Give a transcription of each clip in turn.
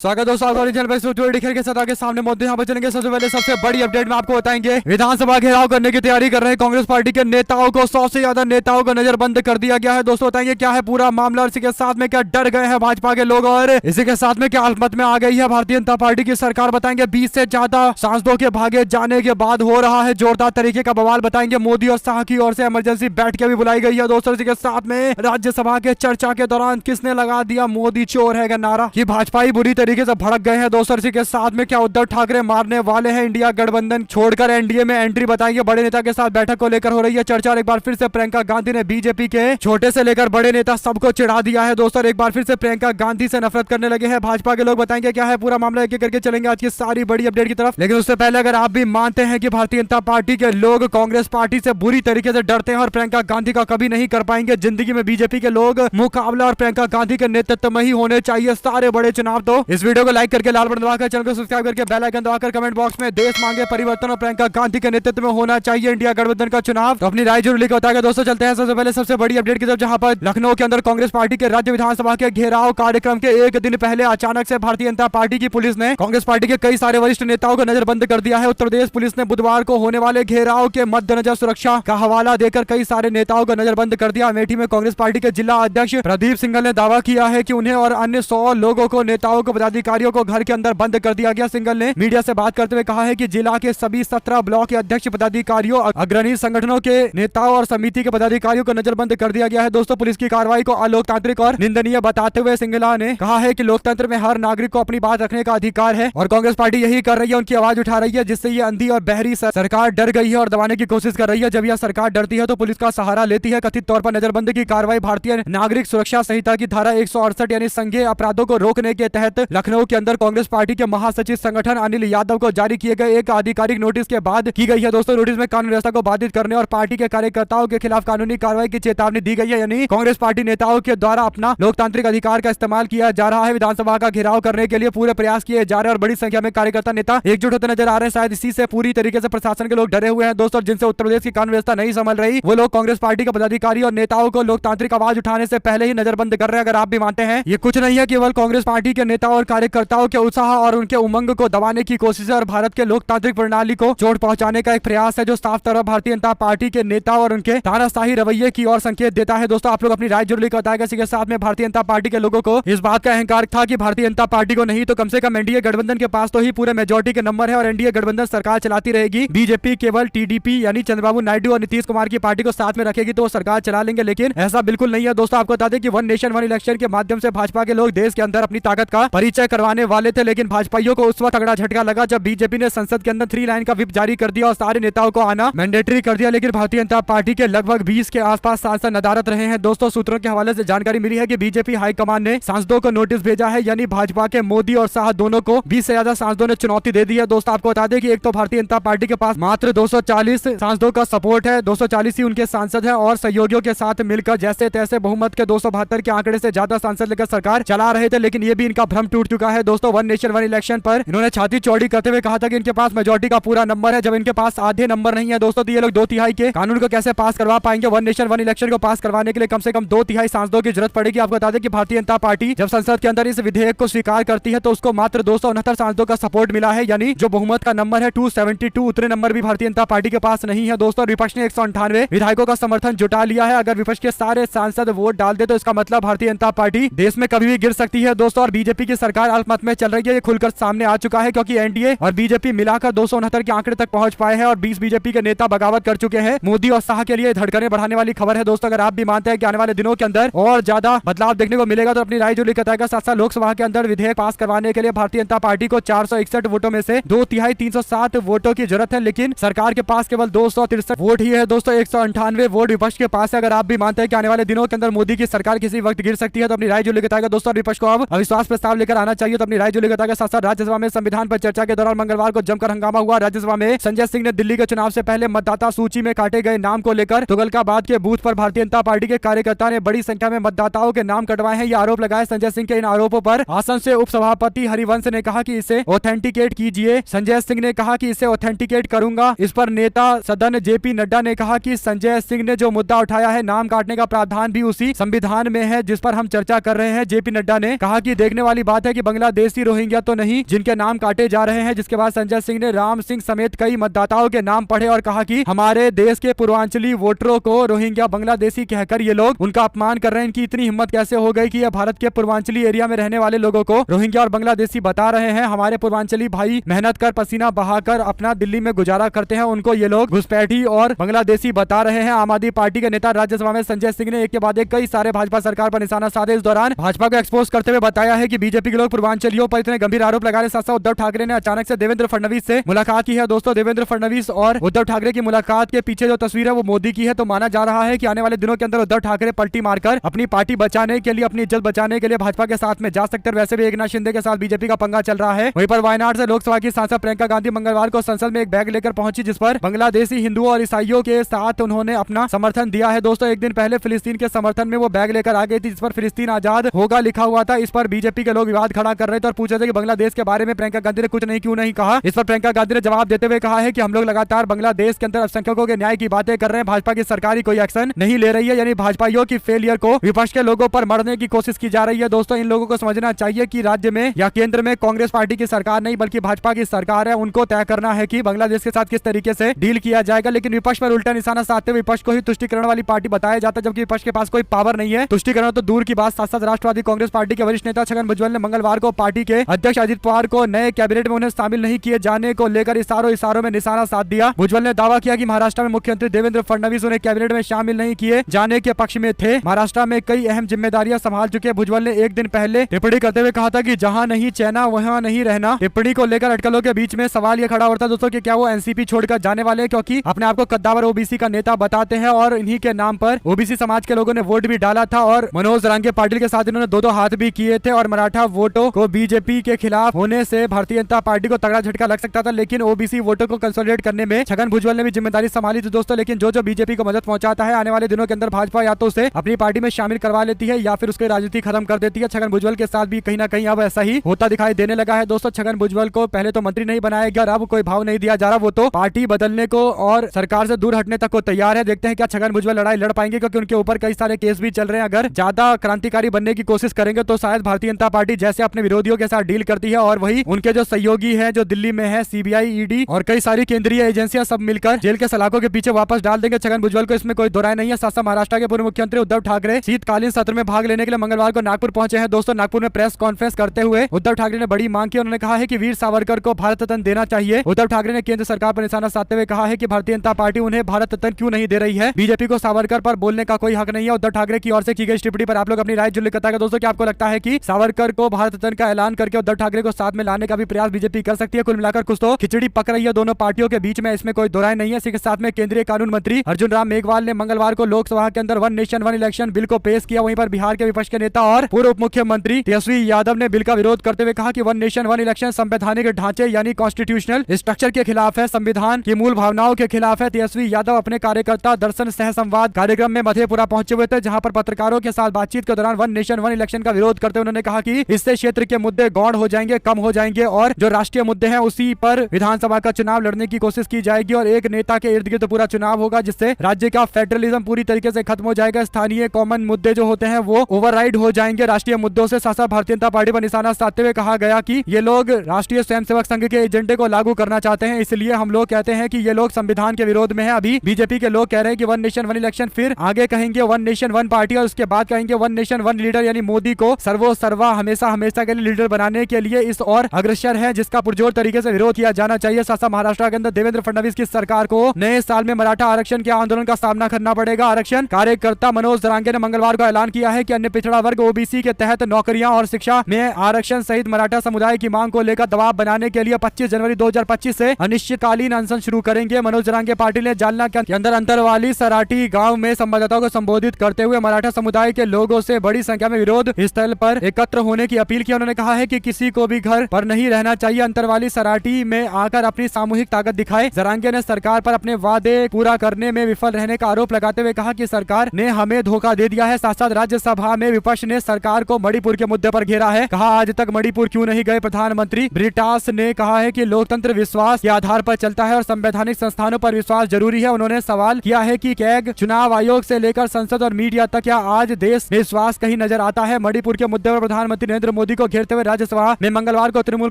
स्वागत है दोस्तों के साथ आगे सामने मुद्दे यहाँ पर चलेंगे। सबसे पहले सबसे बड़ी अपडेट में आपको बताएंगे, विधानसभा घेराव करने की तैयारी कर रहे हैं कांग्रेस पार्टी के नेताओं को 100 से ज्यादा नेताओं को नजरबंद कर दिया गया है। दोस्तों बताएंगे क्या है पूरा मामला और इसी के साथ में क्या डर गए हैं भाजपा के लोग और इसी के साथ में क्या हालत में आ गई है भारतीय जनता पार्टी की सरकार। बताएंगे 20 से ज्यादा सांसदों के भागे जाने के बाद हो रहा है जोरदार तरीके का बवाल। बताएंगे मोदी और शाह की ओर से इमरजेंसी बैठक भी बुलाई गई है। दोस्तों इसी के साथ में राज्यसभा के चर्चा के दौरान किसने लगा दिया मोदी चोर है नारा, कि भाजपा ही बुरी तरीके से भड़क गए हैं। दोस्तों इसी के साथ में क्या उद्धव ठाकरे मारने वाले हैं इंडिया गठबंधन छोड़कर एनडीए में एंट्री। बताएंगे बड़े नेता के साथ बैठक को लेकर हो रही है चर्चा। और एक बार फिर से प्रियंका गांधी ने बीजेपी के छोटे से लेकर बड़े नेता सबको चिढ़ा दिया है। दोस्तों एक बार फिर से प्रियंका गांधी से नफरत करने लगे हैं भाजपा के लोग। बताएंगे क्या है पूरा मामला, एक एक करके चलेंगे आज की सारी बड़ी अपडेट की तरफ। लेकिन उससे पहले अगर आप भी मानते हैं कि भारतीय जनता पार्टी के लोग कांग्रेस पार्टी से बुरी तरीके से डरते हैं और प्रियंका गांधी का कभी नहीं कर पाएंगे जिंदगी में बीजेपी के लोग मुकाबला और प्रियंका गांधी के नेतृत्व में ही होने चाहिए सारे बड़े चुनाव, तो इस वीडियो को लाइक करके लाल बटन दबाकर चैनल को सब्सक्राइब करके बेल आइकन दबाकर कमेंट बॉक्स में देश मांगे परिवर्तन और प्रियंका गांधी के नेतृत्व में होना चाहिए इंडिया गठबंधन का चुनाव, तो अपनी राय जरूर लिखकर बताएगा। दोस्तों चलते हैं सबसे पहले सबसे बड़ी अपडेट की तरफ, जहां पर लखनऊ के अंदर कांग्रेस पार्टी के राज्य विधानसभा के घेराव कार्यक्रम के एक दिन पहले अचानक से भारतीय जनता पार्टी की पुलिस ने कांग्रेस पार्टी के कई सारे वरिष्ठ नेताओं को नजरबंद कर दिया है। उत्तर प्रदेश पुलिस ने बुधवार को होने वाले घेराव के मद्देनजर सुरक्षा का हवाला देकर कई सारे नेताओं को नजरबंद कर दिया। अमेठी में कांग्रेस पार्टी के जिला अध्यक्ष प्रदीप सिंघल ने दावा किया है कि उन्हें और अन्य 100 लोगों को नेताओं को पदाधिकारियों को घर के अंदर बंद कर दिया गया। सिंघल ने मीडिया से बात करते हुए कहा है कि जिला के सभी 17 ब्लॉक के अध्यक्ष पदाधिकारियों, अग्रणी संगठनों के नेताओं और समिति के पदाधिकारियों को नजरबंद कर दिया गया है। दोस्तों पुलिस की कार्रवाई को अलोकतांत्रिक और निंदनीय बताते हुए सिंघला ने कहा है कि लोकतंत्र में हर नागरिक को अपनी बात रखने का अधिकार है और कांग्रेस पार्टी यही कर रही है, उनकी आवाज उठा रही है, जिससे ये अंधी और बहरी सरकार डर गई है और दबाने की कोशिश कर रही है। जब यह सरकार डरती है तो पुलिस का सहारा लेती है। कथित तौर पर नजरबंदी की कार्रवाई भारतीय नागरिक सुरक्षा संहिता की धारा 168 यानी संज्ञेय अपराधों को रोकने के तहत लखनऊ के अंदर कांग्रेस पार्टी के महासचिव संगठन अनिल यादव को जारी किए गए एक आधिकारिक नोटिस के बाद की गई है। दोस्तों नोटिस में कानून व्यवस्था को बाधित करने और पार्टी के कार्यकर्ताओं के खिलाफ कानूनी कार्रवाई की चेतावनी दी गई है, यानी कांग्रेस पार्टी नेताओं के द्वारा अपना लोकतांत्रिक अधिकार का इस्तेमाल किया जा रहा है। विधानसभा का घेराव करने के लिए पूरे प्रयास किए जा रहे हैं और बड़ी संख्या में कार्यकर्ता नेता एकजुट होते नजर आ रहे हैं। शायद इसी से पूरी तरीके से प्रशासन के लोग डरे हुए हैं। दोस्तों जिनसे उत्तर प्रदेश की कानून व्यवस्था नहीं संभल रही, वो लोग कांग्रेस पार्टी के पदाधिकारी और नेताओं को लोकतांत्रिक आवाज उठाने से पहले ही नजरबंद कर रहे हैं। अगर आप भी मानते हैं ये कुछ नहीं है, केवल कांग्रेस पार्टी के नेताओं और कार्यकर्ताओं के उत्साह और उनके उमंग को दबाने की कोशिश है और भारत के लोकतांत्रिक प्रणाली को चोट पहुंचाने का एक प्रयास है, जो साफ तौर पर भारतीय जनता पार्टी के नेता और उनके तानाशाही रवैये की ओर संकेत देता है। दोस्तों आप लोग अपनी राय जरूर लिखकर बताएगा। इसी के साथ में भारतीय जनता पार्टी के लोगों को इस बात का अहंकार था कि भारतीय जनता पार्टी को नहीं तो कम से कम एनडीए गठबंधन के पास तो ही पूरे मेजोरिटी के नंबर है और एनडीए गठबंधन सरकार चलाती रहेगी। बीजेपी केवल टीडीपी यानी चंद्रबाबू नायडू और नीतीश कुमार की पार्टी को साथ में रखेगी तो वो सरकार चला लेंगे, लेकिन ऐसा बिल्कुल नहीं है। दोस्तों आपको बता दें कि वन नेशन वन इलेक्शन के माध्यम से भाजपा के लोग देश के अंदर अपनी ताकत का परिचय करवाने वाले थे, लेकिन भाजपाइयों को उस वक्त तगड़ा झटका लगा जब बीजेपी ने संसद के अंदर 3 लाइन का व्हिप जारी कर दिया और सारे नेताओं को आना मैंडेटरी कर दिया। लेकिन भारतीय जनता पार्टी के लगभग 20 के आसपास सांसद नदारत रहे हैं। दोस्तों सूत्रों के हवाले से जानकारी मिली है कि बीजेपी हाईकमान ने सांसदों को नोटिस भेजा है, यानी भाजपा के मोदी और शाह दोनों को 20 से ज्यादा सांसदों ने चुनौती दे दी है। दोस्तों आपको बता दें कि एक तो भारतीय जनता पार्टी के पास मात्र 240 सांसदों का सपोर्ट है, 240 ही उनके सांसद है और सहयोगियों के साथ मिलकर जैसे तैसे बहुमत के 272 के आंकड़े से ज्यादा सांसद लेकर सरकार चला रहे थे, लेकिन ये भी इनका भ्रम टूट चुका है। दोस्तों वन नेशन वन इलेक्शन पर इन्होंने छाती चौड़ी करते हुए कहा था कि इनके पास मेजोरिटी का पूरा नंबर है। जब इनके पास आधे नंबर नहीं है दोस्तों, तो ये लोग 2/3 के कानून को कैसे पास करवा पाएंगे। वन नेशन वन इलेक्शन को पास करवाने के लिए कम से कम 2/3 सांसदों की जरूरत पड़ेगी। आपको बता दें कि भारतीय जनता पार्टी जब संसद के अंदर इस विधेयक को स्वीकार करती है तो उसको मात्र 269 सांसदों का सपोर्ट मिला है, यानी जो बहुमत का नंबर है 272, उतने नंबर भी भारतीय जनता पार्टी के पास नहीं है। दोस्तों विपक्ष ने 198 विधायकों का समर्थन जुटा लिया है। अगर विपक्ष के सारे सांसद वोट डाल दे तो इसका मतलब भारतीय जनता पार्टी देश में कभी भी गिर सकती है। दोस्तों और बीजेपी की सरकार अल्पमत में चल रही है, ये खुलकर सामने आ चुका है, क्योंकि एनडीए और बीजेपी मिलाकर 269 के आंकड़े तक पहुंच पाए हैं और 20 बीजेपी के नेता बगावत कर चुके हैं। मोदी और शाह के लिए धड़कने बढ़ाने वाली खबर है। दोस्तों अगर आप भी मानते हैं कि आने वाले दिनों के अंदर और ज्यादा बदलाव देखने को मिलेगा तो अपनी राय जो लिखा जाएगा। साथ साथ लोकसभा के अंदर विधेयक पास करवाने के लिए भारतीय जनता पार्टी को 461 वोटों में से 2/3 307 वोटों की जरूरत है, लेकिन सरकार के पास केवल 263 वोट ही है। दोस्तों 198 वोट विपक्ष के पास है। अगर आप भी मानते हैं कि आने वाले दिनों के अंदर मोदी की सरकार किसी वक्त गिर सकती है तो अपनी राय जो लिखा जाएगा। दोस्तों विपक्ष को अब अविश्वास प्रस्ताव लेकर आना चाहिए तो अपनी राय जो लिखा जाएगा। साथ साथ राज्यसभा में संविधान पर चर्चा के दौरान मंगलवार को जमकर हंगामा हुआ। राज्यसभा में संजय सिंह ने दिल्ली के चुनाव से पहले मतदाता सूची में काटे गए नाम को लेकर तुगलकाबाद के बूथ पर भारतीय जनता पार्टी के कार्यकर्ता ने बड़ी संख्या में मतदाताओं के नाम कटवाए हैं। ये आरोप लगाए। संजय सिंह के इन आरोपों पर आसन से उपसभापति हरिवंश ने कहा कि इसे ऑथेंटिकेट कीजिए। संजय सिंह ने कहा कि इसे ऑथेंटिकेट करूंगा। इस पर नेता सदन जेपी नड्डा ने कहा कि संजय सिंह ने जो मुद्दा उठाया है, नाम काटने का प्रावधान भी उसी संविधान में है जिस पर हम चर्चा कर रहे हैं। जेपी नड्डा ने कहा कि देखने वाली बात है है कि बांग्लादेशी रोहिंग्या तो नहीं जिनके नाम काटे जा रहे हैं। जिसके बाद संजय सिंह ने राम सिंह समेत कई मतदाताओं के नाम पढ़े और कहा कि हमारे देश के पूर्वांचली वोटरों को रोहिंग्या बांग्लादेशी कहकर ये लोग उनका अपमान कर रहे हैं। इनकी इतनी हिम्मत कैसे हो गई कि ये भारत के पूर्वांचली एरिया में रहने वाले लोगों को रोहिंग्या और बांग्लादेशी बता रहे हैं। हमारे पूर्वांचली भाई मेहनत कर पसीना बहाकर अपना दिल्ली में गुजारा करते हैं, उनको ये लोग घुसपैठी और बांग्लादेशी बता रहे हैं। आम आदमी पार्टी के नेता राज्यसभा में संजय सिंह ने एक के बाद एक कई सारे भाजपा सरकार पर निशाना साधे। इस दौरान भाजपा को एक्सपोज करते हुए बताया है कि बीजेपी के लोग पूर्वांचलियों पर इतने गंभीर आरोप लगा रहे। साथ साथ उद्धव ठाकरे ने अचानक से देवेंद्र फडणवीस से मुलाकात की है। दोस्तों, देवेंद्र फडणवीस और उद्धव ठाकरे की मुलाकात के पीछे जो तस्वीर है वो मोदी की है। तो माना जा रहा है कि आने वाले दिनों के अंदर उद्धव ठाकरे पलटी मारकर अपनी पार्टी बचाने के लिए, अपनी इज्जत बचाने के लिए भाजपा के साथ में जा सकते हैं। वैसे भी एकनाथ शिंदे के साथ बीजेपी का पंगा चल रहा है। वहीं पर वायनाड से लोकसभा की सांसद प्रियंका गांधी मंगलवार को संसद में एक बैग लेकर पहुंची, जिस पर बांग्लादेशी हिंदुओं और ईसाइयों के साथ उन्होंने अपना समर्थन दिया है। दोस्तों, एक दिन पहले फिलिस्तीन के समर्थन में वो बैग लेकर आ गई थी, जिस पर फिलिस्तीन आजाद होगा लिखा हुआ था। इस पर बीजेपी के लोग विवाद खड़ा कर रहे थे और पूछ रहे थे कि बांग्लादेश के बारे में प्रियंका गांधी ने कुछ नहीं क्यों नहीं कहा। इस पर प्रियंका गांधी ने जवाब देते हुए कहा है कि हम लोग लगातार बांग्लादेश के अंदर अल्पसंख्यकों के न्याय की बातें कर रहे हैं। भाजपा की सरकार ही कोई एक्शन नहीं ले रही है, यानी भाजपाइयों की फेलियर को विपक्ष के लोगों पर मरने की कोशिश की जा रही है। दोस्तों, इन लोगों को समझना चाहिए कि राज्य में या केंद्र में कांग्रेस पार्टी की सरकार नहीं बल्कि भाजपा की सरकार है। उनको तय करना है कि बांग्लादेश के साथ किस तरीके से डील किया जाएगा। लेकिन विपक्ष पर उल्टा निशाना साधते हुए विपक्ष को ही तुष्टिकरण वाली पार्टी बताया जाता है, जबकि विपक्ष के पास कोई पावर नहीं है। तुष्टिकरण तो दूर की बात, साथ साथ राष्ट्रवादी कांग्रेस पार्टी के वरिष्ठ नेता छगन भुजबल ने मंगलवार को पार्टी के अध्यक्ष अजित पवार को नए कैबिनेट में उन्हें शामिल नहीं किए जाने को लेकर इशारों में निशाना साध दिया। भुजबल ने दावा किया कि महाराष्ट्र में मुख्यमंत्री देवेंद्र फडणवीस उन्हें कैबिनेट में शामिल नहीं किए जाने के पक्ष में थे। महाराष्ट्र में कई अहम जिम्मेदारियां संभाल चुके भुजबल ने एक दिन पहले टिप्पणी करते हुए कहा था कि जहां नहीं चैना वहां नहीं रहना। टिप्पणी को लेकर अटकलों के बीच में सवाल यह खड़ा होता है दोस्तों कि क्या वो एनसीपी छोड़कर जाने वाले हैं, क्योंकि अपने आप को कद्दावर ओबीसी का नेता बताते हैं और इन्हीं के नाम पर ओबीसी समाज के लोगों ने वोट भी डाला था और मनोज जरांगे पाटिल के साथ इन्होंने दो हाथ भी किए थे और मराठा वोटों को बीजेपी के खिलाफ होने से भारतीय जनता पार्टी को तगड़ा झटका लग सकता था। लेकिन ओबीसी वोटों को कंसोलिडेट करने में छगन भुजबल ने भी जिम्मेदारी संभाली थी दोस्तों। लेकिन जो बीजेपी को मदद पहुंचाता है, आने वाले दिनों के अंदर भाजपा या तो उसे अपनी पार्टी में शामिल करवा लेती है या फिर उसकी राजनीति खत्म कर देती है। छगन भुजबल के साथ भी कहीं ना कहीं अब ऐसा ही होता दिखाई देने लगा है दोस्तों। छगन भुजबल को पहले तो मंत्री नहीं बनाया गया और अब कोई भाव नहीं दिया जा रहा, वो तो पार्टी बदलने को और सरकार से दूर हटने तक को तैयार है। देखते हैं क्या छगन भुजबल लड़ाई लड़ पाएंगे, क्योंकि उनके ऊपर कई सारे केस भी चल रहे हैं। अगर ज्यादा क्रांतिकारी बनने की कोशिश करेंगे तो शायद भारतीय जनता पार्टी जैसे अपने विरोधियों के साथ डील करती है और वही उनके जो सहयोगी हैं जो दिल्ली में है, सीबीआई, ईडी और कई सारी केंद्रीय एजेंसियां सब मिलकर जेल के सलाखों के पीछे वापस डाल देंगे छगन भुजबल को। इसमें कोई दो राय नहीं है। साथ साथ महाराष्ट्र के पूर्व मुख्यमंत्री उद्धव ठाकरे शीतकालीन सत्र में भाग लेने के लिए मंगलवार को नागपुर पहुंचे हैं दोस्तों। नागपुर में प्रेस कॉन्फ्रेंस करते हुए उद्धव ठाकरे ने बड़ी मांग की। उन्होंने कहा है कि वीर सावरकर को भारत रत्न देना चाहिए। उद्धव ठाकरे ने केंद्र सरकार पर निशाना साधते हुए कहा है कि भारतीय जनता पार्टी उन्हें भारत रत्न क्यों नहीं दे रही है। बीजेपी को सावरकर पर बोलने का कोई हक नहीं है। उद्धव ठाकरे की ओर से की गई टिप्पणी पर आप लोग अपनी राय जरूर बताएगा दोस्तों। क्या आपको लगता है कि सावरकर को भारत रत्न का ऐलान करके उद्धव ठाकरे को साथ में लाने का भी प्रयास बीजेपी कर सकती है? कुल मिलाकर कुछ तो खिचड़ी पक रही है दोनों पार्टियों के बीच में, इसमें कोई दो राय नहीं है। इसी के साथ में केंद्रीय कानून मंत्री अर्जुन राम मेघवाल ने मंगलवार को लोकसभा के अंदर one nation one election bill को पेश किया। वहीं पर बिहार के विपक्ष के नेता और पूर्व उप मुख्यमंत्री तेजस्वी यादव ने बिल का विरोध करते हुए कहा कि वन नेशन वन इलेक्शन संवैधानिक ढांचे यानी कॉन्स्टिट्यूशनल स्ट्रक्चर के खिलाफ है, संविधान की मूल भावनाओं के खिलाफ है। तेजस्वी यादव अपने कार्यकर्ता दर्शन सह संवाद कार्यक्रम में मधेपुरा पहुंचे हुए थे, जहां पर पत्रकारों के साथ बातचीत के दौरान वन नेशन वन इलेक्शन का विरोध करते हुए उन्होंने कहा कि इससे क्षेत्र के मुद्दे गौण हो जाएंगे, कम हो जाएंगे और जो राष्ट्रीय मुद्दे हैं उसी पर विधानसभा का चुनाव लड़ने की कोशिश की जाएगी और एक नेता के इर्द गिर्द पूरा चुनाव होगा, जिससे राज्य का फेडरलिज्म पूरी तरीके से खत्म हो जाएगा। स्थानीय कॉमन मुद्दे जो होते हैं वो ओवरराइड हो जाएंगे राष्ट्रीय मुद्दों से। साथ साथ भारतीय जनता पार्टी पर निशाना साधते हुए कहा गया कि ये लोग राष्ट्रीय स्वयंसेवक संघ के एजेंडे को लागू करना चाहते हैं, इसलिए हम लोग कहते हैं कि ये लोग संविधान के विरोध में है। अभी बीजेपी के लोग कह रहे हैं कि वन नेशन वन इलेक्शन, फिर आगे कहेंगे वन नेशन वन पार्टी और उसके बाद कहेंगे वन नेशन वन लीडर, यानी मोदी को सर्वोसर्वा हमेशा हमेशा के लिए लीडर बनाने के लिए इस और अग्रसर है, जिसका पुरजोर तरीके से विरोध किया जाना चाहिए। साथ साथ महाराष्ट्र के अंदर देवेंद्र फडणवीस की सरकार को नए साल में मराठा आरक्षण के आंदोलन का सामना करना पड़ेगा। आरक्षण कार्यकर्ता मनोज जरांगे ने मंगलवार को ऐलान किया है कि अन्य पिछड़ा वर्ग ओबीसी के तहत नौकरियां और शिक्षा में आरक्षण सहित मराठा समुदाय की मांग को लेकर दबाव बनाने के लिए 25 जनवरी 2025 से अनिश्चितकालीन अनशन शुरू करेंगे। मनोज जरांगे पाटिल ने जालना के अंदर अंतरवाली सराठी गांव में संवाददाताओं को संबोधित करते हुए मराठा समुदाय के लोगों से बड़ी संख्या में विरोध स्थल पर एकत्र होने की अपील की। उन्होंने कहा है कि किसी को भी घर पर नहीं रहना चाहिए, अंतरवाली सराठी में आकर अपनी सामूहिक ताकत दिखाए। जरांगे ने सरकार पर अपने वादे पूरा करने में विफल रहने का आरोप लगाते हुए कहा कि सरकार ने हमें धोखा दे दिया है। साथ साथ राज्यसभा में विपक्ष ने सरकार को मणिपुर के मुद्दे पर घेरा है। कहा आज तक मणिपुर क्यों नहीं गए प्रधानमंत्री ब्रिटास ने कहा है कि लोकतंत्र विश्वास के आधार पर चलता है और संवैधानिक संस्थानों पर विश्वास जरूरी है। उन्होंने सवाल किया है कि कैग, चुनाव आयोग से लेकर संसद और मीडिया तक क्या आज देश में विश्वास कहीं नजर आता है? मणिपुर के मुद्दे पर प्रधानमंत्री नरेंद्र मोदी को घेरते हुए राज्यसभा में मंगलवार को तृणमूल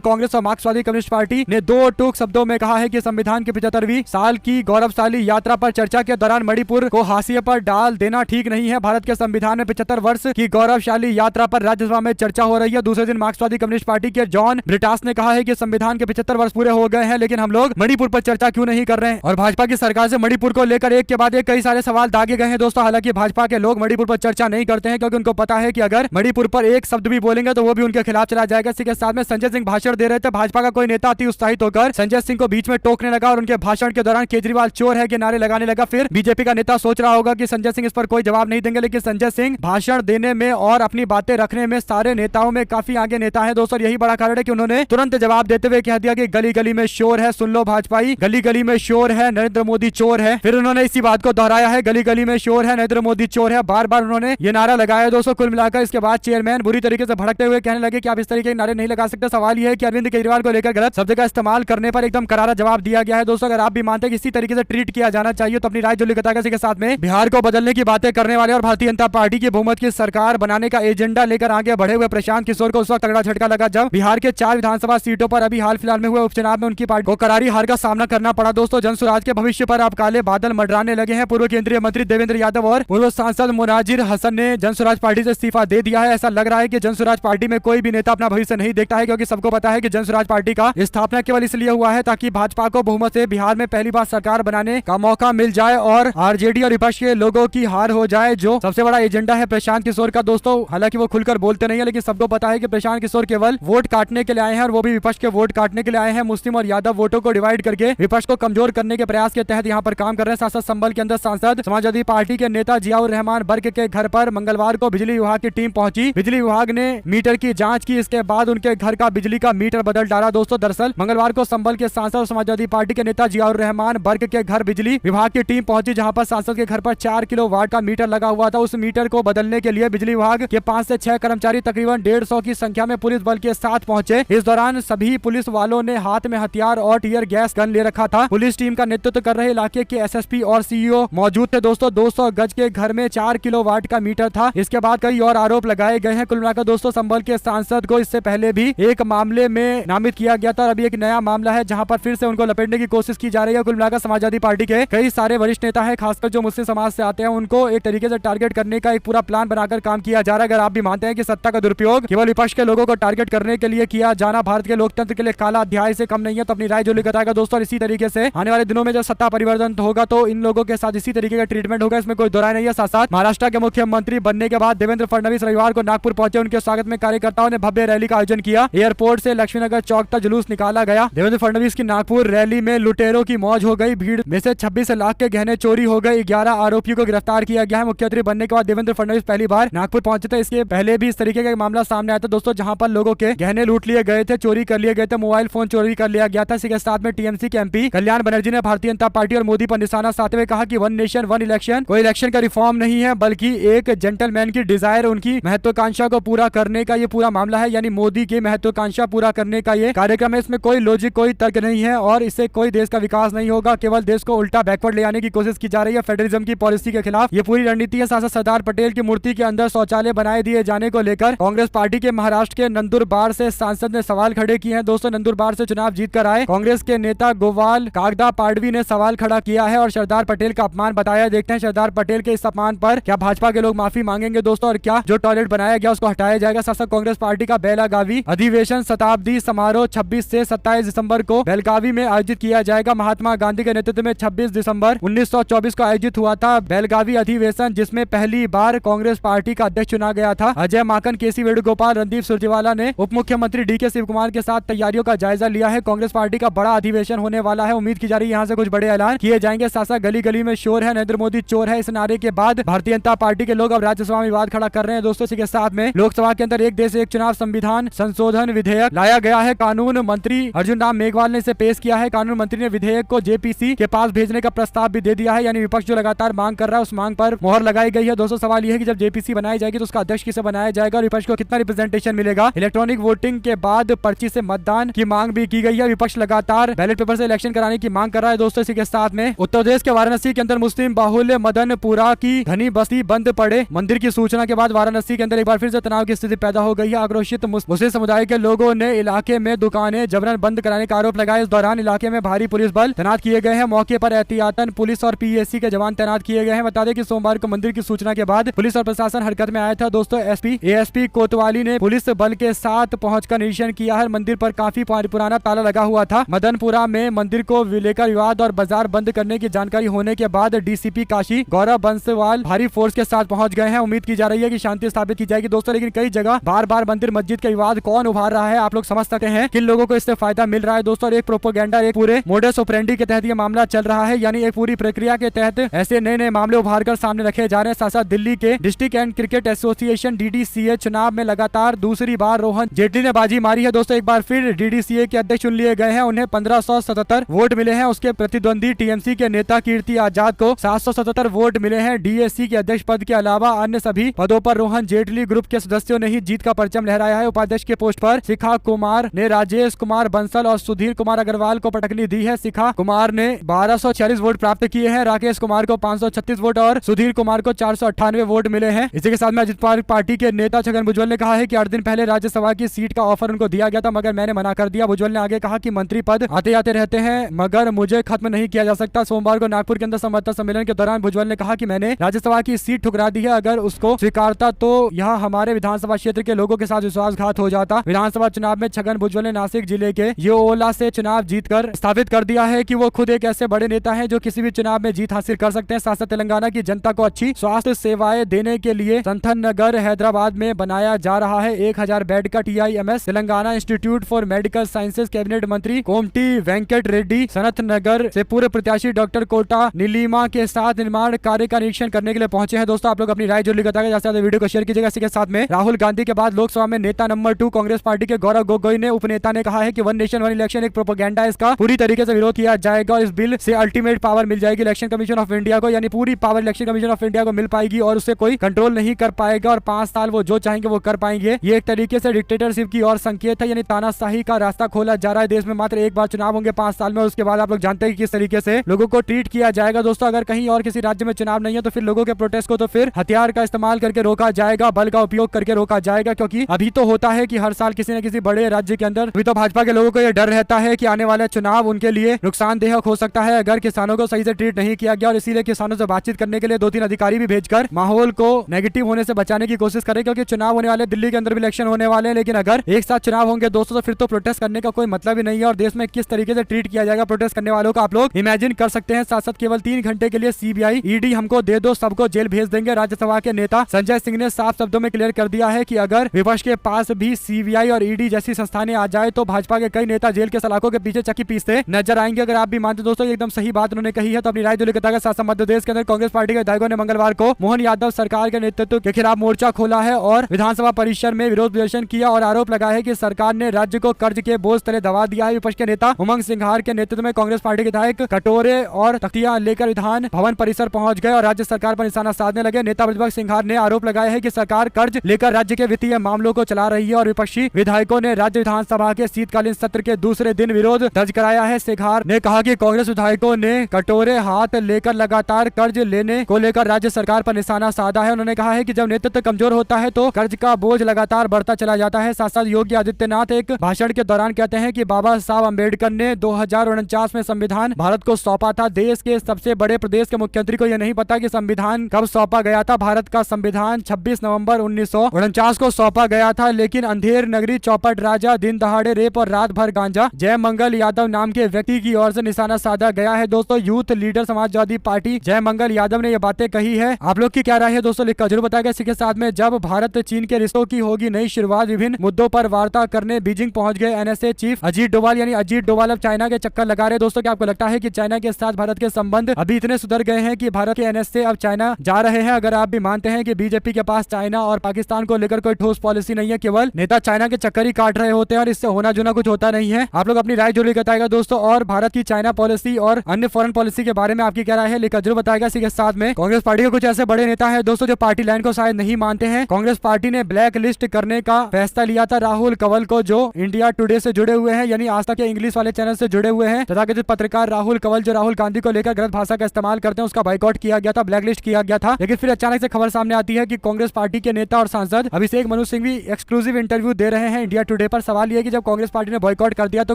कांग्रेस और मार्क्सवादी कम्युनिस्ट पार्टी ने दो टूक शब्दों में कहा है कि संविधान की 75वीं साल की गौरवशाली यात्रा पर चर्चा के दौरान मणिपुर को हाशिए पर डाल देना ठीक नहीं है। भारत के संविधान में 75 वर्ष की गौरवशाली यात्रा पर राज्यसभा में चर्चा हो रही है। दूसरे दिन मार्क्सवादी कम्युनिस्ट पार्टी के जॉन ब्रिटास ने कहा है कि संविधान के 75 वर्ष पूरे हो गए हैं, लेकिन हम लोग मणिपुर पर चर्चा क्यों नहीं कर रहे हैं। और भाजपा की सरकार से मणिपुर को लेकर एक के बाद एक कई सारे सवाल दागे गए हैं दोस्तों। हालांकि भाजपा के लोग मणिपुर पर चर्चा नहीं करते हैं, क्योंकि उनको पता है कि अगर मणिपुर पर एक शब्द भी बोलेंगे तो वो भी उनके खिलाफ चला जाएगा। इसी के साथ में संजय सिंह भाषण दे रहे थे। भाजपा का कोई नेता अति उत्साहित होकर संजय सिंह को बीच में टोकने लगा और उनके भाषण के दौरान केजरीवाल चोर है के नारे लगाने लगा। फिर बीजेपी का नेता सोच रहा होगा कि संजय सिंह इस पर कोई जवाब नहीं देंगे, लेकिन संजय सिंह भाषण देने में और अपनी बातें रखने में सारे नेताओं में काफी आगे नेता है दोस्तों। यही बड़ा कारण है कि उन्होंने तुरंत जवाब देते हुए कह दिया कि गली गली में शोर है, सुन लो भाजपाई, गली गली में शोर है, नरेंद्र मोदी चोर है। फिर उन्होंने इसी बात को दोहराया है, गली गली में शोर है, नरेंद्र मोदी चोर है। बार बार उन्होंने ये नारा लगाया दोस्तों। कुल मिलाकर इसके बाद चेयरमैन बुरी तरीके से भड़कते हुए कहने लगे कि आप इस तरीके के नारे नहीं लगा सकते। सवाल यह है कि अरविंद केजरीवाल को लेकर गलत शब्द का इस्तेमाल करने पर एकदम करारा जवाब दिया गया है दोस्तों। अगर आप भी मानते हैं कि इसी तरीके से ट्रीट किया जाना चाहिए तो अपनी राय जुली कतार के साथ में बिहार को बदलने की बातें करने वाले और भारतीय जनता पार्टी की बहुमत की सरकार बनाने का एजेंडा लेकर आगे बढ़े हुए प्रशांत किशोर को उस वक्त तगड़ा झटका लगा जब बिहार के 4 विधानसभा सीटों पर अभी हाल फिलहाल में हुए उपचुनाव में उनकी पार्टी को करारी हार का सामना करना पड़ा दोस्तों। जनसुराज के भविष्य पर अब काले बादल मंडराने लगे हैं। पूर्व केंद्रीय मंत्री देवेंद्र यादव और पूर्व सांसद मुनाजिर हसन ने जनसुराज पार्टी से इस्तीफा दे दिया है। ऐसा लग रहा है कि जनसुराज पार्टी में कोई भी नेता अपना भविष्य नहीं देखता है, क्योंकि सबको पता है कि जनसुराज पार्टी का स्थापना केवल इसलिए हुआ है ताकि भाजपा को बहुमत से बिहार में पहली बार सरकार बनाने का मौका मिल जाए और आरजेडी और विपक्ष के लोगों की हार हो जाए, जो सबसे बड़ा एजेंडा है प्रशांत किशोर का दोस्तों। हालांकि वो खुलकर बोलते नहीं है, लेकिन सबको पता है कि प्रशांत किशोर केवल वोट काटने के लिए आए हैं, और वो भी विपक्ष के वोट काटने के लिए आए हैं। मुस्लिम और यादव वोटों को डिवाइड करके विपक्ष को कमजोर करने के प्रयास के तहत यहाँ पर काम कर रहे हैं। साथ संभल के अंदर सांसद समाजवादी पार्टी के नेता जियाउर रहमान बर्ग के घर पर मंगलवार को बिजली विभाग की टीम पहुंची। बिजली विभाग ने मीटर की जांच की, इसके बाद उनके घर का बिजली का मीटर बदल डाला दोस्तों। दरअसल मंगलवार को संभल के सांसद और समाजवादी पार्टी के नेता जियाउर रहमान बर्ग के घर बिजली विभाग की टीम पहुंची, जहां पर सांसद के घर पर 4 किलोवाट का मीटर लगा हुआ था। उस मीटर को बदलने के लिए बिजली विभाग के 5 से 6 कर्मचारी तकरीबन 150 की संख्या में पुलिस बल के साथ पहुंचे। इस दौरान सभी पुलिस वालों ने हाथ में हथियार और टीयर गैस गन ले रखा था। पुलिस टीम का नेतृत्व कर रहे इलाके के एसएसपी और सीईओ मौजूद थे दोस्तों। 200 गज के घर में 4 किलोवाट का मीटर था। इसके बाद कई और आरोप लगाए गए हैं। कुल मिलाकर दोस्तों संभल के सांसद को इससे पहले भी एक मामले में नामित किया गया था और अभी एक नया मामला है जहां पर फिर से उनको लपेटने की कोशिश की जा रही है। कुल मिलाकर समाजवादी पार्टी के कई सारे वरिष्ठ नेता है, खासकर जो मुस्लिम समाज से आते हैं, उनको एक तरीके से टारगेट करने का एक पूरा प्लान बनाकर काम किया जा रहा है। अगर आप भी मानते हैं कि सत्ता का दुरुपयोग केवल विपक्ष के लोगों को टारगेट करने के लिए किया जाना भारत के लोकतंत्र के लिए काला अध्याय से कम नहीं है, तो अपनी राय जुली बताएगा दोस्तों। और इसी तरीके से आने वाले दिनों में जब सत्ता परिवर्तन होगा तो इन लोगों के साथ इसी तरीके का ट्रीटमेंट होगा, इसमें कोई दोराय नहीं है। साथ साथ महाराष्ट्र के मुख्यमंत्री बनने के बाद देवेंद्र फडणवीस रविवार को नागपुर पहुंचे। उनके स्वागत में कार्यकर्ताओं ने भव्य रैली का आयोजन किया। एयरपोर्ट से लक्ष्मीनगर चौक तक जुलूस निकाला गया। देवेंद्र फडणवीस की नागपुर रैली में लुटेरों की मौज हो गई। भीड़ में से 26 लाख के गहने चोरी हो गए। 11 आरोपियों को गिरफ्तार किया गया है। मुख्यमंत्री बनने के बाद देवेंद्र फडणवीस पहली बार नागपुर पहुंचे थे। इसके पहले भी इस तरीके का मामला सामने आया था दोस्तों, जहां पर लोगों के गहने लूट लिए गए थे, चोरी कर लिए गए थे, मोबाइल फोन चोरी कर लिया गया था। इसी के साथ में टीएमसी के एमपी कल्याण बनर्जी ने भारतीय जनता पार्टी और मोदी पर निशाना साधते हुए कहा कि वन नेशन वन इलेक्शन कोई इलेक्शन का रिफॉर्म नहीं है, बल्कि एक जेंटलमैन की डिजायर, उनकी महत्वाकांक्षा को पूरा करने का ये पूरा मामला है। यानी मोदी की महत्वाकांक्षा पूरा करने का ये कार्यक्रम है। इसमें कोई लॉजिक, कोई तर्क नहीं है और इससे कोई देश का विकास नहीं होगा। केवल देश को उल्टा बैकवर्ड ले आने की कोशिश की जा रही है। फेडरलिज्म की पॉलिसी के खिलाफ ये पूरी रणनीति है। साथ साथ सरदार पटेल की मूर्ति के अंदर शौचालय बनाए दिए जाने को लेकर कांग्रेस पार्टी के महाराष्ट्र के नंदुरबार से सांसद ने सवाल खड़े किए हैं दोस्तों। नंदुरबार से चुनाव जीतकर आए कांग्रेस के नेता गोवाल कागदा पाडवी ने सवाल खड़ा किया है और सरदार पटेल का अपमान बताया। देखते हैं सरदार पटेल के इस अपमान पर क्या भाजपा के लोग माफी मांगेंगे दोस्तों, और क्या जो टॉयलेट बनाया गया उसको हटाया जाएगा। साथ साथ कांग्रेस पार्टी का बेलागावी अधिवेशन शताब्दी समारोह 26 से 27 दिसंबर को बेलगावी में आयोजित किया जाएगा। महात्मा गांधी के नेतृत्व में 26 दिसंबर 1924 को आयोजित हुआ था बेलगावी अधिवेशन, जिसमें पहली बार कांग्रेस पार्टी का अध्यक्ष चुना गया था। अजय माकन, केसी वेणुगोपाल, रणदीप सुरजेवाला ने उप मुख्यमंत्री डीके शिव कुमार के साथ तैयारियों का जायजा लिया है। कांग्रेस पार्टी का बड़ा अधिवेशन होने वाला है। उम्मीद की जा रही है यहाँ से कुछ बड़े ऐलान किए जाएंगे। साथ साथ गली गली में शोर है, नरेंद्र मोदी चोर है, इस नारे के बाद भारतीय जनता पार्टी के लोग अब राज्यसभा में विवाद खड़ा कर रहे हैं दोस्तों। इसी के साथ में लोकसभा के अंदर एक देश एक चुनाव संविधान संशोधन विधेयक लाया गया है। कानून मंत्री अर्जुन राम मेघवाल ने इसे पेश किया है। कानून मंत्री ने विधेयक को जेपीसी के पास भेजने का प्रस्ताव भी दे दिया है। यानी विपक्ष जो लगातार मांग कर रहा है उस मांग पर मोहर लगाई गई है दोस्तों। सवाल यह है कि जब जेपीसी बनाई जाएगी तो उसका अध्यक्ष किसे बनाया जाएगा और विपक्ष को कितना रिप्रेजेंटेशन मिलेगा। इलेक्ट्रॉनिक वोटिंग के बाद पर्ची से मतदान की मांग भी की गई है। विपक्ष लगातार बैलेट पेपर से इलेक्शन कराने की मांग कर रहा है दोस्तों। इसी के साथ में उत्तर प्रदेश के वाराणसी के अंदर मुस्लिम बाहुल्य मदनपुरा की घनी बस्ती बंद पड़े मंदिर की सूचना के बाद वाराणसी के अंदर एक बार फिर से तनाव की स्थिति पैदा हो गई। गई है। आक्रोशित मुस्लिम समुदाय के लोगों ने इलाके में दुकानें जबरन बंद कराने का आरोप लगाया। इस दौरान इलाके में भारी पुलिस बल तैनात किए गए हैं। मौके पर एहतियातन पुलिस और पीएससी के जवान तैनात किए गए हैं। बता दें कि सोमवार को मंदिर की सूचना के बाद पुलिस और प्रशासन हरकत में आया था। दोस्तों एएसपी कोतवाली ने पुलिस बल के साथ पहुंचकर निरीक्षण किया है। मंदिर पर काफी पुराना ताला लगा हुआ था। मदनपुरा में मंदिर को लेकर विवाद और बाजार बंद करने की जानकारी होने के बाद डीसीपी काशी गौरव बंसवाल भारी फोर्स के साथ पहुंच गए हैं। उम्मीद की जा रही है कि शांति स्थापित की जाएगी। दोस्तों लेकिन कई जगह बार बार मंदिर मस्जिद का विवाद कौन उभार रहा है, आप लोग समझ सकते हैं किन लोगों को इससे फायदा मिल रहा है। दोस्तों एक प्रोपोगेंडा, एक पूरे मोडस ऑपरेंडी के तहत ये मामला चल रहा है, यानी एक पूरी प्रक्रिया के तहत ऐसे नए नए मामले उभार कर सामने रखे जा रहे हैं। साथ साथ दिल्ली के district and cricket association DDCA चुनाव में लगातार दूसरी बार रोहन जेटली ने बाजी मारी है। दोस्तों एक बार फिर डीडीसीए के अध्यक्ष चुन लिए गए हैं। उन्हें 1577 वोट मिले हैं। उसके प्रतिद्वंदी टीएमसी के नेता कीर्ति आजाद को 777 वोट मिले हैं। डीएससी के अध्यक्ष पद के अलावा अन्य सभी पदों पर रोहन जेटली ग्रुप के सदस्यों ने ही जीत का परचम लहराया है। उपाध्यक्ष के पोस्ट पर शिखा कुमार ने राजेश कुमार बंसल और सुधीर कुमार अग्रवाल को पटकनी दी है। शिखा कुमार ने 1246 वोट प्राप्त किए हैं। राकेश कुमार को 536 वोट और सुधीर कुमार को 498 वोट मिले हैं। इसी के साथ में अजित पवार पार्टी के नेता छगन भुजबल ने कहा है कि 8 दिन पहले राज्यसभा की सीट का ऑफर उनको दिया गया था, मगर मैंने मना कर दिया। भुजबल ने आगे कहा कि मंत्री पद आते आते रहते हैं, मगर मुझे खत्म नहीं किया जा सकता। सोमवार को नागपुर के अंदर संवाददाता सम्मेलन के दौरान भुजबल ने कहा कि मैंने राज्यसभा की सीट ठुकरा दी है। अगर उसको स्वीकारता तो यह हमारे विधानसभा क्षेत्र के लोगों के साथ विश्वासघात हो जाता। विधानसभा चुनाव में छगन भुजबल ने नासिक जिले के योला से चुनाव जीतकर स्थापित कर दिया है कि वो खुद एक ऐसे बड़े नेता हैं जो किसी भी चुनाव में जीत हासिल कर सकते हैं। साथ साथ तेलंगाना की जनता को अच्छी स्वास्थ्य सेवाएं देने के लिए संथन नगर हैदराबाद में बनाया जा रहा है 1000 बेड का TIMS। Telangana institute for medical sciences cabinet मंत्री कोमटी वेंकट रेड्डी सनत नगर से पूर्व प्रत्याशी डॉक्टर कोटा नीलिमा के साथ निर्माण कार्य का निरीक्षण करने के लिए पहुंचे हैं। दोस्तों आप लोग अपनी राय जरूर बताएगा, जैसे वीडियो को शेयर कीजिएगा। इसी के साथ में राहुल गांधी के बाद लोकसभा में नेता नंबर 2 कांग्रेस पार्टी के गौरव गोगोई ने उपनेता ने कहा है कि वन नेशन वन इलेक्शन एक प्रोपोगेंडा है, इसका पूरी तरीके से विरोध किया जाएगा और इस बिल से अल्टीमेट पावर मिल जाएगी इलेक्शन कमीशन ऑफ इंडिया को, यानी पूरी power election commission of India को मिल पाएगी और उससे कोई कंट्रोल नहीं कर पाएगा और 5 साल वो जो चाहेंगे वो कर पाएंगे। ये एक तरीके से डिक्टेटरशिप की और संकेत है, यानी तानाशाही का रास्ता खोला जा रहा है। देश में मात्र एक बार चुनाव होंगे 5 साल में, उसके बाद आप लोग जानते हैं कि किस तरीके से लोगों को ट्रीट किया जाएगा। दोस्तों अगर कहीं और किसी राज्य में चुनाव नहीं है तो फिर लोगों के प्रोटेस्ट को तो फिर हथियार का इस्तेमाल करके रोका जाएगा, बल का उपयोग करके रोका जाएगा, क्योंकि अभी तो होता है कि हर साल किसी न किसी बड़े राज्य के अंदर अभी तो भाजपा के लोगों को यह डर रहता है कि आने वाला चुनाव उनके लिए नुकसानदेह हो सकता है अगर किसानों को सही से ट्रीट नहीं किया गया, और इसीलिए किसानों से बातचीत करने के लिए 2-3 अधिकारी भी भेजकर माहौल को नेगेटिव होने से बचाने की कोशिश करें, क्योंकि चुनाव होने वाले, दिल्ली के अंदर भी इलेक्शन होने वाले हैं। लेकिन अगर एक साथ चुनाव होंगे दोस्तों तो फिर तो प्रोटेस्ट करने का कोई मतलब ही नहीं है और देश में किस तरीके से ट्रीट किया जाएगा प्रोटेस्ट करने वालों का आप लोग इमेजिन कर सकते हैं। साथ साथ केवल 3 घंटे के लिए CBI ED हमको दे दो, सबको जेल भेज देंगे। राज्यसभा के नेता संजय सिंह ने साफ शब्दों में क्लियर कर दिया है कि अगर विपक्ष के पास भी CBI और ED जैसी संस्थानें आ जाए तो भाजपा के कई नेता जेल के सलाखों के पीछे चक्की पीसते नजर आएंगे। अगर आप भी मानते दोस्तों एकदम सही बात उन्होंने कही है तो अपनी राय जो लिखता साथ मध्य प्रदेश के अंदर कांग्रेस पार्टी के विधायकों ने मंगलवार को मोहन यादव सरकार के नेतृत्व के खिलाफ मोर्चा खोला है और विधानसभा परिसर में विरोध प्रदर्शन किया और आरोप लगाया है कि सरकार ने राज्य को कर्ज के बोझ तले दबा दिया है। विपक्ष के नेता उमंग सिंघार के नेतृत्व में कांग्रेस पार्टी के विधायक कटोरे और तख्तियां लेकर विधान भवन परिसर पहुंच गए और राज्य सरकार पर निशाना साधने लगे। नेता प्रतिपक्ष सिंघार ने आरोप लगाया है कि सरकार कर्ज लेकर राज्य के वित्तीय मामलों को चला रही है और विपक्षी विधायकों ने राज्य विधानसभा के शीतकालीन सत्र के दूसरे दिन विरोध दर्ज कराया है। सिंघार ने कहा कि कांग्रेस विधायकों ने कटोरे हाथ लेकर लगातार कर्ज लेने को लेकर राज्य सरकार पर निशाना साधा है। उन्होंने कहा है कि जब नेतृत्व कमजोर होता है तो कर्ज का बोझ लगातार बढ़ता चला जाता है। साथ साथ योगी आदित्यनाथ एक भाषण के दौरान कहते हैं कि बाबा साहब अम्बेडकर ने 2049 में संविधान भारत को सौंपा था। देश के सबसे बड़े प्रदेश के मुख्यमंत्री को यह नहीं पता कि संविधान कब सौंपा गया था। भारत का संविधान 26 नवंबर 1949 को सौंपा गया था, लेकिन अंधेर नगरी, चौपट राजा, दिन दहाड़े रेप और रात भर गांजा जय मंगल यादव नाम के व्यक्ति की ओर से निशाना साधा गया है। दोस्तों यूथ लीडर समाजवादी पार्टी जय मंगल यादव ने यह बातें कही है। आप लोग की क्या राय है दोस्तों लिखकर जरूर बताएगा। इसी के साथ में जब भारत चीन के रिश्तों की होगी नई शुरुआत, विभिन्न मुद्दों पर वार्ता करने बीजिंग पहुंच गए NSA चीफ अजीत डोभाल, यानी अजीत डोभाल अब चाइना के चक्कर लगा रहे। दोस्तों क्या आपको लगता है कि चाइना के साथ भारत के संबंध अभी इतने सुधर गए हैं कि भारत के NSA अब चाइना जा रहे हैं? अगर आप भी मानते हैं कि बीजेपी के पास चाइना और पाकिस्तान को लेकर कोई ठोस पॉलिसी नहीं है, केवल नेता चाइना के चक्कर ही काट रहे होते हैं और इससे होना जुना कुछ होता नहीं है, आप लोग अपनी राय जरूर बताएगा दोस्तों। और भारत की चाइना पॉलिसी और अन्य फॉरेन पॉलिसी के बारे में आपकी क्या राय है लिखकर जरूर बताएगा। इसी के साथ में कांग्रेस पार्टी के कुछ ऐसे बड़े नेता है दोस्तों जो पार्टी लाइन को शायद नहीं मानते हैं। कांग्रेस पार्टी ने ब्लैक लिस्ट करने का फैसला लिया था राहुल कंवल को, जो इंडिया टुडे से जुड़े हुए हैं, यानी आज तक के इंग्लिश वाले चैनल से जुड़े हुए हैं। तथाकथित पत्रकार राहुल कंवल जो राहुल गांधी को लेकर गलत भाषा का इस्तेमाल करते हैं, उसका बाइकआउट किया गया था, ब्लैक लिस्ट किया गया था। लेकिन फिर अचानक से खबर सामने आती है कि कांग्रेस पार्टी के नेता और सांसद अभिषेक मनु सिंह भी एक्सक्लूसिव इंटरव्यू दे रहे हैं इंडिया टुडे पर। सवाल ये कि जब कांग्रेस पार्टी ने बॉयकॉट कर दिया तो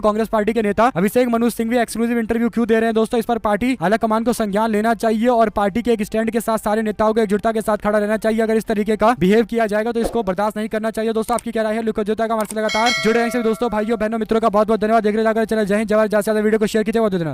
कांग्रेस पार्टी के नेता अभिषेक मनु सिंह भी एक्सक्लूसिव इंटरव्यू क्यों दे रहे हैं दोस्तों। इस पर पार्टी आला कमान को संज्ञान लेना चाहिए और पार्टी के एक स्टैंड के साथ सारे नेताओं को एकजुटता के साथ खड़ा रहना चाहिए। अगर इस तरीके का बिहेव किया जाएगा तो इसको बर्दाश्त नहीं करना चाहिए। दोस्तों आपकी क्या राय है? लुकोजोता का हमारे लगातार जुड़े रहेंगे दोस्तों, भाइयों बहनों मित्रों का बहुत बहुत धन्यवाद। देख रहे जाकर चले जय हिंद, ज्यादा से ज्यादा वीडियो को शेयर कीजिए। बहुत धन्यवाद।